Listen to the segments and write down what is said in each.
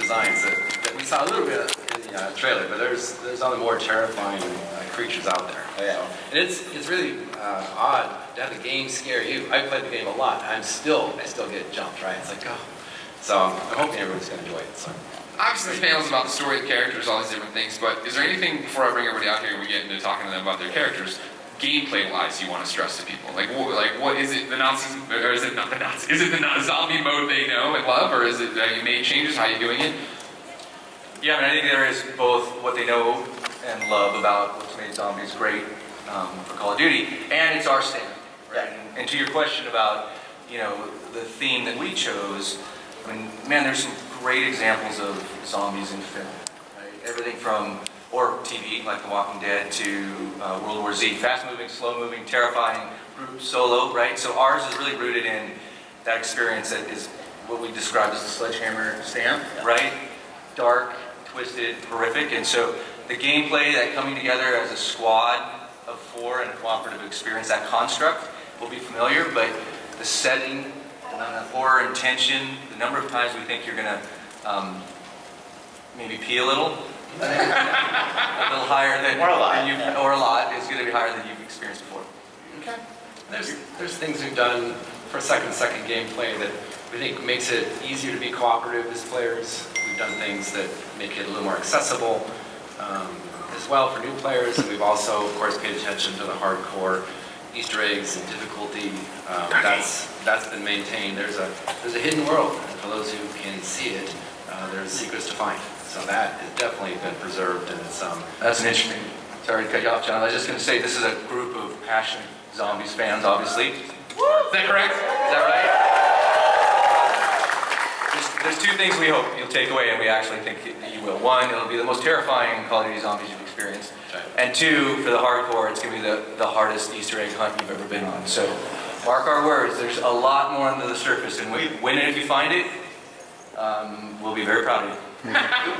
designs that we saw a little bit in the trailer, but there's other more terrifying creatures out there. Oh, yeah. So, and it's really odd to have the game scare you. I played the game a lot. I still get jumped, right? It's like, oh. So I'm hoping everyone's going to enjoy it. So. Obviously, this panel's about the story of the characters, all these different things, but is there anything, before I bring everybody out here and we get into talking to them about their characters, gameplay-wise you want to stress to people? Like what is it, the Nazis, or is it not the Nazis? Is it the zombie mode they know and love, or is it, have you made changes? How are you doing it? Yeah, I mean, I think there is both what they know and love about what's made zombies great for Call of Duty, and it's our standard, right? And to your question about, you know, the theme that we chose, I mean, man, there's some great examples of zombies in film, right? Everything from, or TV, like The Walking Dead, to World War Z. Fast-moving, slow-moving, terrifying, brute, solo, right? So ours is really rooted in that experience that is what we described as the sledgehammer stamp, right? Dark, twisted, horrific. And so the gameplay, that coming together as a squad of 4 in a cooperative experience, that construct will be familiar, but the setting, the horror and tension, the number of times we think you're going to maybe pee a little higher than, or a lot, or a lot, is going to be higher than you've experienced before. Okay. There's things we've done for second gameplay that we think makes it easier to be cooperative as players. We've done things that make it a little more accessible as well for new players, and we've also, of course, paid attention to the hardcore Easter eggs and difficulty. That's been maintained. There's a hidden world, and for those who can see it, there's secrets to find. So that has definitely been preserved, and it's That's an interesting. Sorry to cut you off, John. I was just going to say this is a group of passionate zombies fans, obviously. Is that correct? Is that right? There's 2 things we hope you'll take away, and we actually think that you will. 1, it'll be the most terrifying Call of Duty zombies you've experienced. And 2, for the hardcore, it's going to be the hardest Easter egg hunt you've ever been on. So mark our words, there's a lot more under the surface, and when and if you find it, we'll be very proud of you.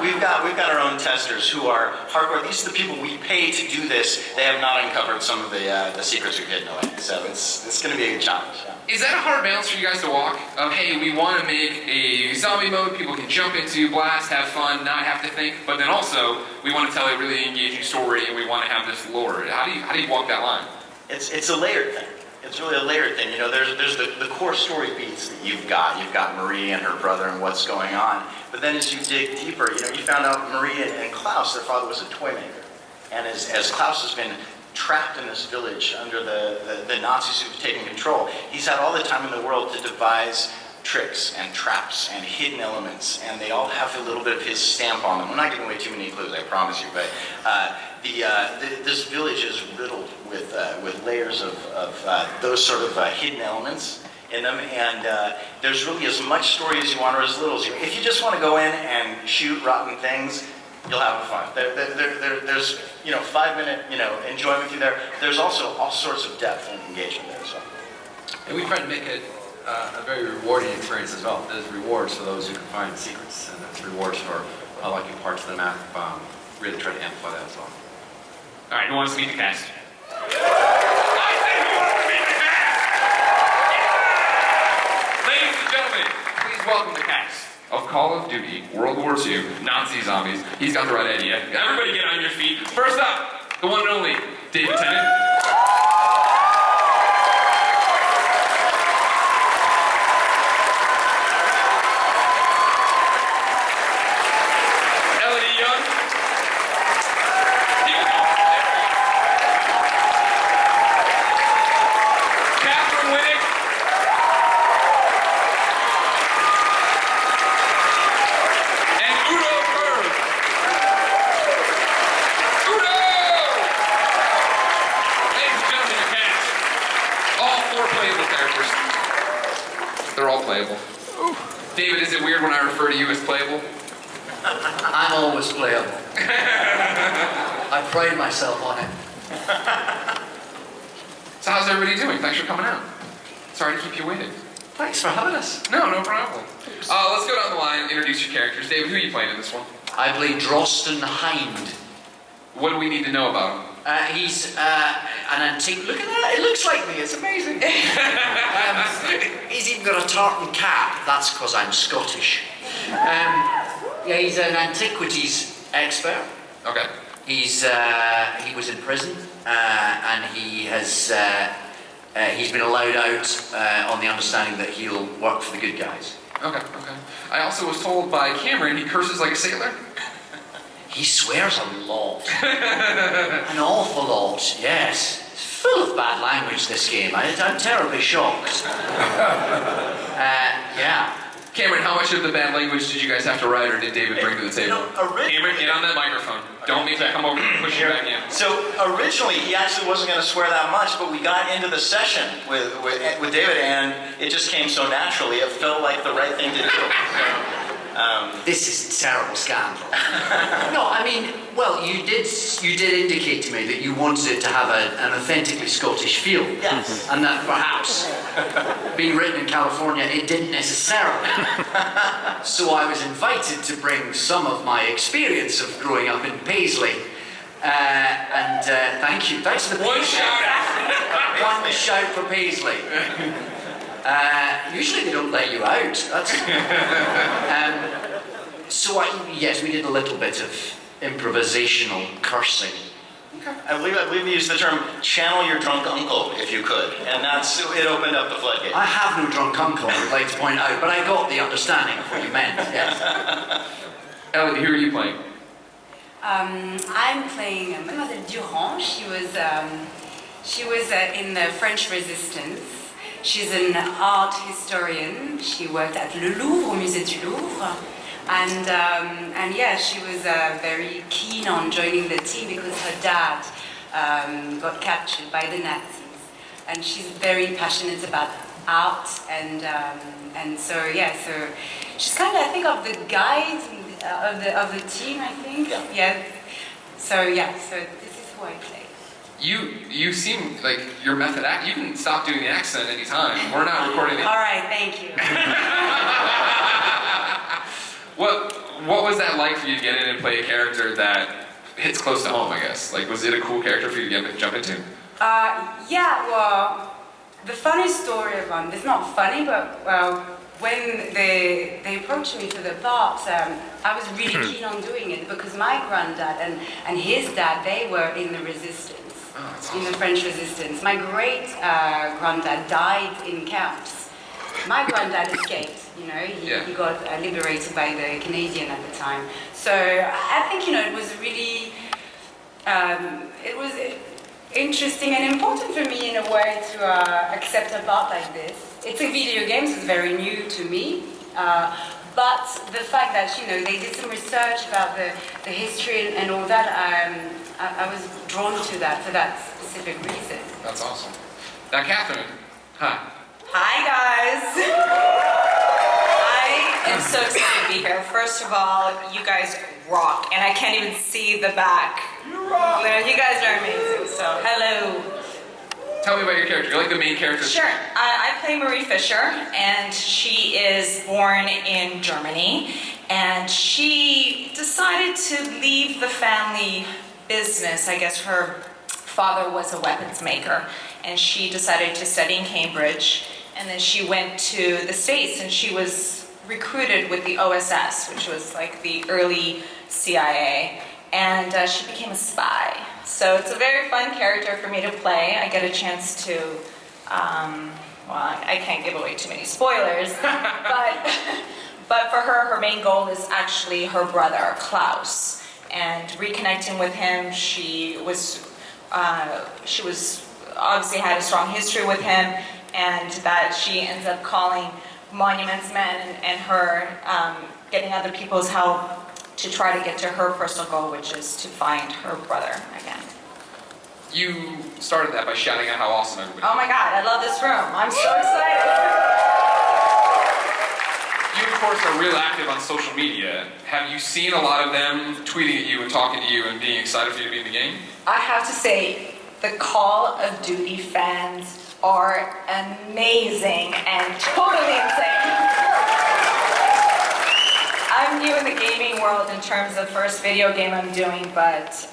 We've got our own testers who are hardcore. These are the people we pay to do this. They have not uncovered some of the secrets we've hidden away. So it's going to be a good challenge. Is that a hard balance for you guys to walk? Of, hey, we want to make a zombie mode people can jump into, blast, have fun, not have to think, but then also we want to tell a really engaging story and we want to have this lore. How do you walk that line? It's a layered thing. It's really a layered thing. You know, there's the core story beats that you've got. You've got Marie and her brother and what's going on. But then as you dig deeper, you know, you found out Marie and Klaus, their father was a toy maker. And as Klaus has been trapped in this village under the Nazis who've taken control, he's had all the time in the world to devise tricks and traps and hidden elements, and they all have a little bit of his stamp on them. I'm not giving away too many clues, I promise you, but this village is riddled with layers of those sort of hidden elements in them, and there's really as much story as you want or as little as you want. If you just want to go in and shoot rotten things, you'll have fun. There's 5-minute enjoyment through there. There's also all sorts of depth and engagement there. So. And we try to make it a very rewarding experience as well. There's rewards for those who can find secrets, and there's rewards for unlocking parts of the map. Really try to amplify that as well. All right, who wants to meet the cast? I said who wants to meet the cast? Yeah! Ladies and gentlemen, please welcome the cast of Call of Duty World War II Nazi Zombies. He's got the right idea. Everybody get on your feet. First up, the one and only David Tennant. Elodie Young. Katheryn Winnick. And Udo Kier. Udo! Ladies and gentlemen, the cast. All 4 playable characters. They're all playable. David, is it weird when I refer to you as playable? I'm always playable. I pride myself on it. So how's everybody doing? Thanks for coming out. Sorry to keep you waiting. Thanks for having us. No problem. Let's go down the line, introduce your characters. David, who are you playing in this one? I play Drosten Hind. What do we need to know about him? He's an antique. Look at that. It looks like me. It's amazing. He's even got a tartan cap. That's because I'm Scottish. Yeah, he's an antiquities expert. Okay. He was in prison, and he's been allowed out on the understanding that he'll work for the good guys. Okay. I also was told by Cameron he curses like a sailor. He swears a lot. An awful lot, yes. It's full of bad language, this game. I'm terribly shocked. Yeah. Cameron, how much of the bad language did you guys have to write, or did David bring to the table? Cameron, get on that microphone. Don't make me come over and push you back in. So originally, he actually wasn't going to swear that much, but we got into the session with David, and it just came so naturally. It felt like the right thing to do. This is a terrible scandal. No, I mean, well, you did indicate to me that you wanted it to have an authentically Scottish feel. Yes. And that perhaps, being written in California, it didn't necessarily. So I was invited to bring some of my experience of growing up in Paisley. Thank you. Thanks for the One shout out. One shout for Paisley. Usually they don't let you out. That's, yes, we did a little bit of improvisational cursing. I believe we used the term "channel your drunk uncle" if you could, and it opened up the floodgate. I have no drunk uncle, I'd like to point out, but I got the understanding of what you meant. Yes. Elodie, who are you playing? I'm playing Mademoiselle Durand. She was in the French Resistance. She's an art historian. She worked at Le Louvre, au Musée du Louvre. And yeah, she was very keen on joining the team because her dad got captured by the Nazis. And she's very passionate about art, and so yeah, so she's kind of, I think, of the guide of the team, I think. Yeah. So this is who I play. You seem like your method act. You can stop doing the accent anytime. We're not recording the. All right, thank you. What was that like for you to get in and play a character that hits close to home, I guess? Like, was it a cool character for you to jump into? Yeah, well, the funny story about it's not funny, but when they approached me for the part, I was really keen on doing it because my granddad and his dad, they were in the resistance, in the French resistance. My great granddad died in camps. My granddad escaped, he got liberated by the Canadian at the time. So I think, it was really, it was interesting and important for me in a way to accept a part like this. It's a video game, so it's very new to me. But the fact that, they did some research about the history and all that, I was drawn to that for that specific reason. That's awesome. Now, Katheryn, hi. Hi guys! I am so excited to be here. First of all, you guys rock, and I can't even see the back. You rock! You guys are amazing, so hello. Tell me about your character. You're like the main character. Sure. I play Marie Fisher, and she is born in Germany, and she decided to leave the family business. I guess her father was a weapons maker, and she decided to study in Cambridge, and then she went to the States, and she was recruited with the OSS, which was like the early CIA, and she became a spy. So it's a very fun character for me to play. I get a chance to, I can't give away too many spoilers, but for her main goal is actually her brother, Klaus, and reconnecting with him. She was obviously had a strong history with him, and that she ends up calling Monuments Men and her getting other people's help to try to get to her personal goal, which is to find her brother again. You started that by shouting out how awesome everybody is. Oh my God, I love this room. I'm so excited. You, of course, are real active on social media. Have you seen a lot of them tweeting at you and talking to you and being excited for you to be in the game? I have to say, the Call of Duty fans are amazing and totally insane. I'm new in the gaming world in terms of first video game I'm doing, but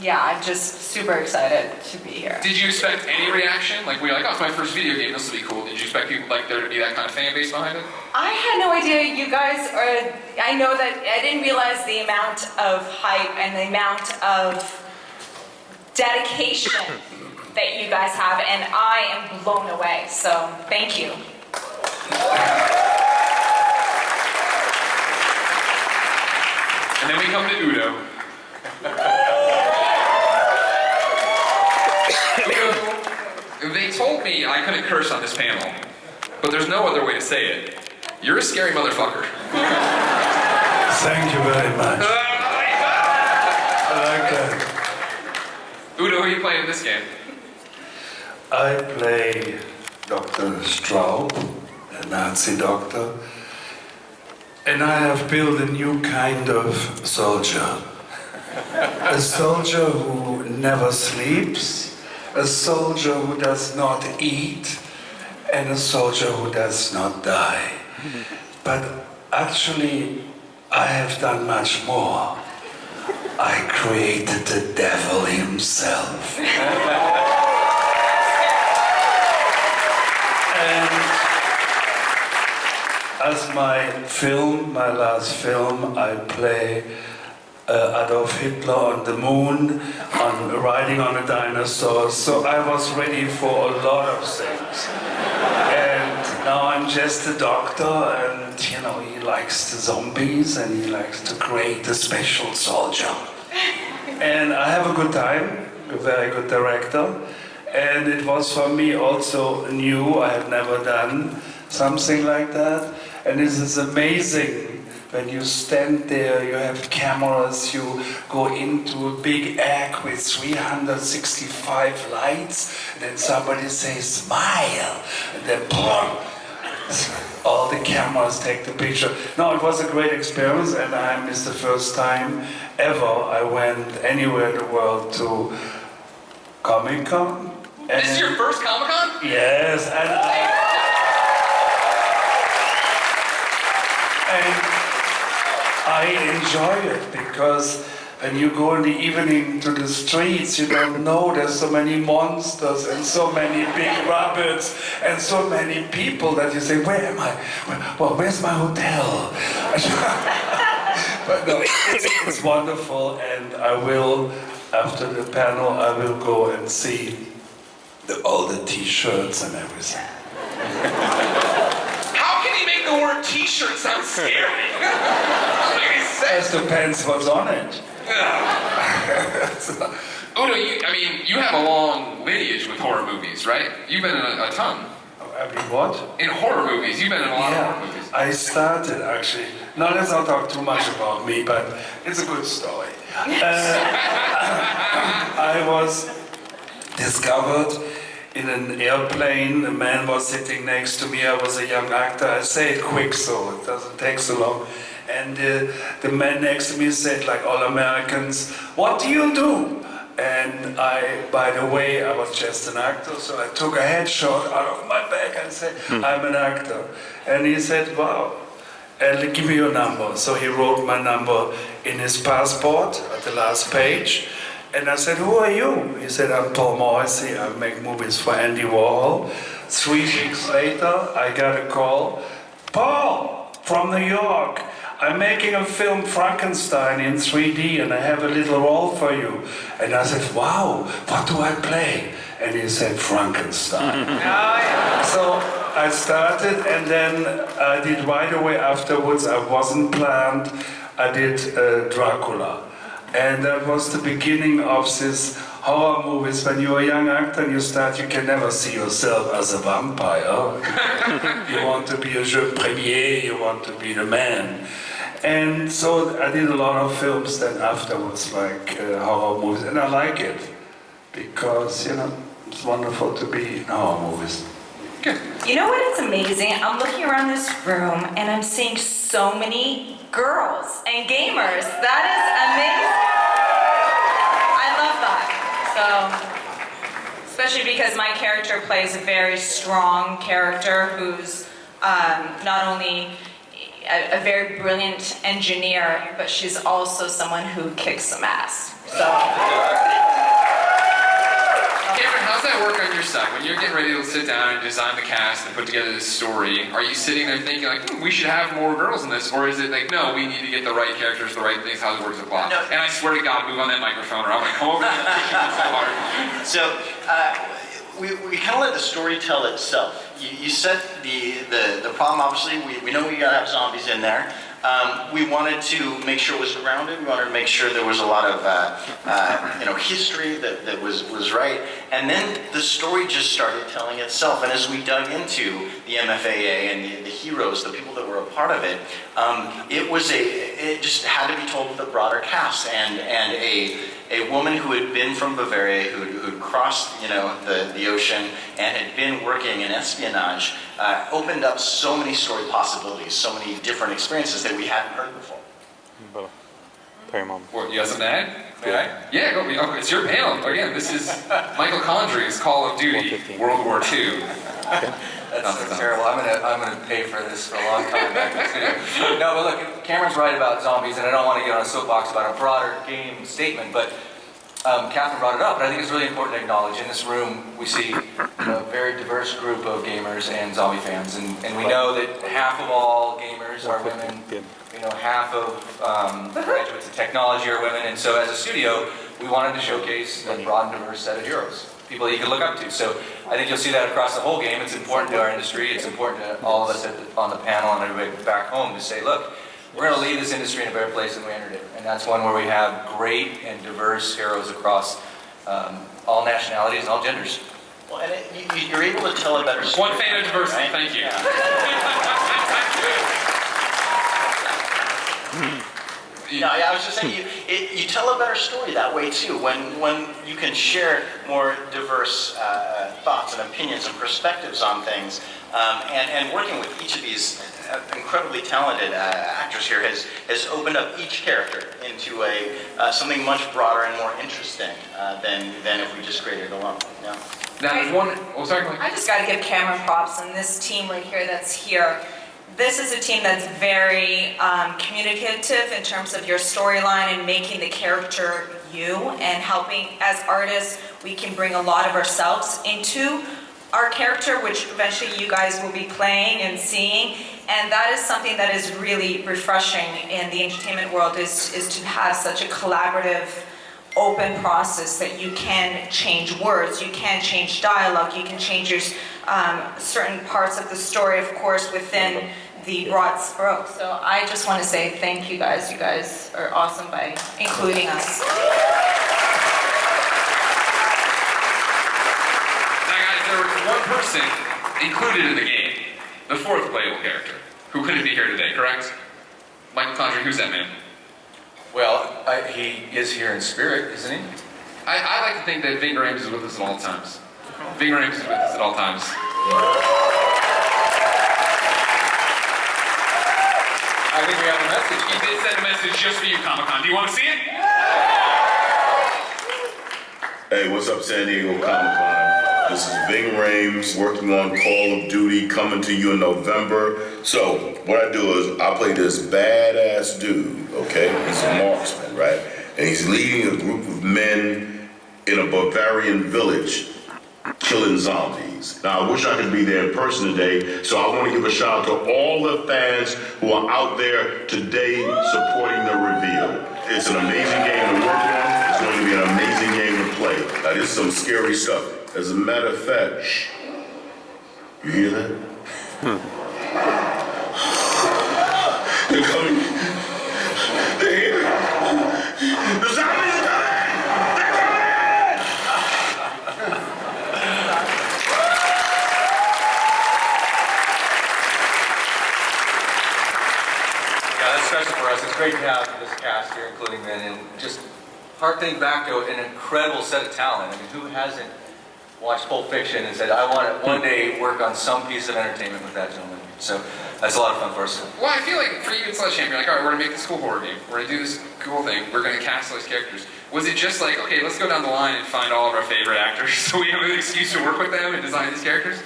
yeah, I'm just super excited to be here. Did you expect any reaction? Like, were you like, oh, it's my first video game, this will be cool. Did you expect people, like, there to be that kind of fan base behind it? I had no idea you guys are, I know that, I didn't realize the amount of hype and the amount of dedication that you guys have, and I am blown away, so thank you. And then we come to Udo. Udo, they told me I couldn't curse on this panel, but there's no other way to say it. You're a scary motherfucker. Thank you very much. I like that. Udo, who are you playing in this game? I play Dr. Straub, a Nazi doctor, and I have built a new kind of soldier. A soldier who never sleeps, a soldier who does not eat, and a soldier who does not die. But actually, I have done much more. I created the devil himself. And as my last film, I play Adolf Hitler on the moon, riding on a dinosaur. So I was ready for a lot of things. And now I'm just a doctor, and he likes the zombies, and he likes to create a special soldier. And I have a good time, a very good director. And it was for me also new. I had never done something like that. And this is amazing. When you stand there, you have cameras, you go into a big egg with 365 lights, and then somebody says, smile, and then boom, all the cameras take the picture. No, it was a great experience, and it's the first time ever I went anywhere in the world to Comic-Con. This is your first Comic-Con? Yes, and I enjoy it because when you go in the evening to the streets, you don't know there's so many monsters and so many big rabbits and so many people that you say, where am I? Where's my hotel? But no, it's wonderful, and I will, after the panel, I will go and see all the t-shirts and everything. How can he make the word t-shirt sound scary? It depends what's on it. Udo, you have a long lineage with horror movies, right? You've been in a ton. I mean, what? In horror movies, you've been in a lot of horror movies. I started actually. No, let's not talk too much about me, but it's a good story. I was discovered in an airplane. A man was sitting next to me. I was a young actor. I say it quick so it doesn't take so long. And the man next to me said, like all Americans, what do you do? And by the way, I was just an actor, so I took a headshot out of my bag and said, I'm an actor. And he said, wow, and give me your number. So he wrote my number in his passport at the last page. And I said, who are you? He said, I'm Paul Morrissey. I make movies for Andy Warhol. 3 weeks later, I got a call. Paul, from New York. I'm making a film, Frankenstein, in 3D, and I have a little role for you. And I said, wow, what do I play? And he said, Frankenstein. So I started, and then I did right away afterwards, I wasn't planned, I did Dracula. And that was the beginning of this horror movies. When you're a young actor and you start, you can never see yourself as a vampire. You want to be a jeune premier, you want to be the man. And so I did a lot of films then afterwards, like horror movies, and I like it because, it's wonderful to be in horror movies. Good. You know what is amazing? I'm looking around this room and I'm seeing so many girls and gamers. That is amazing. I love that. So, especially because my character plays a very strong character who's not only a very brilliant engineer, but she's also someone who kicks some ass. So. Katheryn, how's that work on your side? When you're getting ready to sit down and design the cast and put together this story, are you sitting there thinking like, we should have more girls in this? Or is it like, no, we need to get the right characters, the right things, how it works the plot? No. And I swear to God, move on that microphone or I'm going to come over and kick you so hard. So we kind of let the story tell itself. You set the problem, obviously, we know we gotta have zombies in there. We wanted to make sure it was grounded. We wanted to make sure there was a lot of history that was right. And then the story just started telling itself. And as we dug into the MFAA and the heroes, the people that were a part of it, it just had to be told with a broader cast. And a woman who had been from Bavaria, who'd crossed the ocean and had been working in espionage, opened up so many story possibilities, so many different experiences that we hadn't heard before. What, you have something to add? May I? Yeah, go. Oh, it's your panel. Again, this is Michael Condry's Call of Duty, World War II. That's terrible. I'm gonna pay for this for a long time back in the studio. No, but look, Cameron's right about zombies, and I don't want to get on a soapbox about a broader game statement, but Katheryn brought it up, and I think it's really important to acknowledge. In this room, we see a very diverse group of gamers and zombie fans, and we know that half of all gamers are women. Half of graduates of technology are women, and so as a studio, we wanted to showcase a broad and diverse set of heroes, people that you can look up to. So I think you'll see that across the whole game. It's important to our industry. It's important to all of us on the panel and everybody back home to say, look, we're going to leave this industry in a better place than we entered it. And that's one where we have great and diverse heroes across all nationalities and all genders. Well, and you're able to tell a better story. One fan of diversity, right? thank you. No, I was just saying, you tell a better story that way too, when you can share more diverse thoughts and opinions and perspectives on things. And working with each of these incredibly talented actors here has opened up each character into something much broader and more interesting than if we just created it alone. Yeah. Now, there's one. Oh, sorry. I just got to give Cameron props and this team right here that's here. This is a team that's very communicative in terms of your storyline and making the character you, and helping as artists, we can bring a lot of ourselves into our character, which eventually you guys will be playing and seeing. And that is something that is really refreshing in the entertainment world, is to have such a collaborative, open process that you can change words, you can change dialogue, you can change your certain parts of the story, of course, within the broad stroke. So I just want to say thank you guys. You guys are awesome by including us. Now, guys, there was one person included in the game, the fourth playable character, who couldn't be here today, correct? Michael Condry, who's that man? Well, he is here in spirit, isn't he? I like to think that Ving Rhames is with us at all times. Ving Rhames is with us at all times. I think we have a message. He did send a message just for you, Comic-Con. Do you want to see it? Hey, what's up, San Diego Comic-Con? This is Ving Rhames working on Call of Duty, coming to you in November. So, what I do is I play this badass dude, okay? He's a marksman, right? And he's leading a group of men in a Bavarian village killing zombies. Now, I wish I could be there in person today, so I want to give a shout out to all the fans who are out there today supporting the reveal. It's an amazing game to work on. It's going to be an amazing game to play. Now, this is some scary stuff. As a matter of fact, shh. You hear that? They're coming. They're here. The zombies are coming! They're coming! Yeah, that's special for us. It's great to have this cast here, including men, and just harkening back to an incredible set of talent. I mean, who hasn't watched Pulp Fiction and said, I want to one day work on some piece of entertainment with that gentleman? So that's a lot of fun for us. Well, I feel like for you and Sledgehammer, you're like, all right, we're going to make this cool horror game. We're going to do this cool thing. We're going to cast those characters. Was it just like, okay, let's go down the line and find all of our favorite actors so we have an excuse to work with them and design these characters?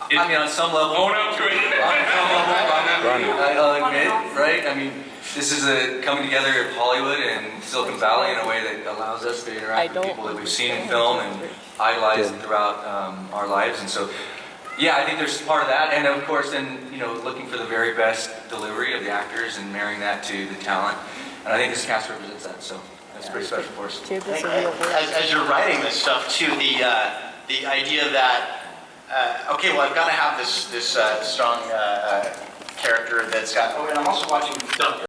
I mean, on some level. Own up to it. On some level, I'll admit, right? I mean, this is a coming together of Hollywood and Silicon Valley in a way that allows us to interact with people that we've seen in film and idolized throughout our lives. And so, yeah, I think there's part of that. And of course, then, looking for the very best delivery of the actors and marrying that to the talent. And I think this cast represents that. So that's pretty special for us. As you're writing this stuff too, the idea that okay, well, I've got to have this strong character that's got. Oh, and I'm also watching.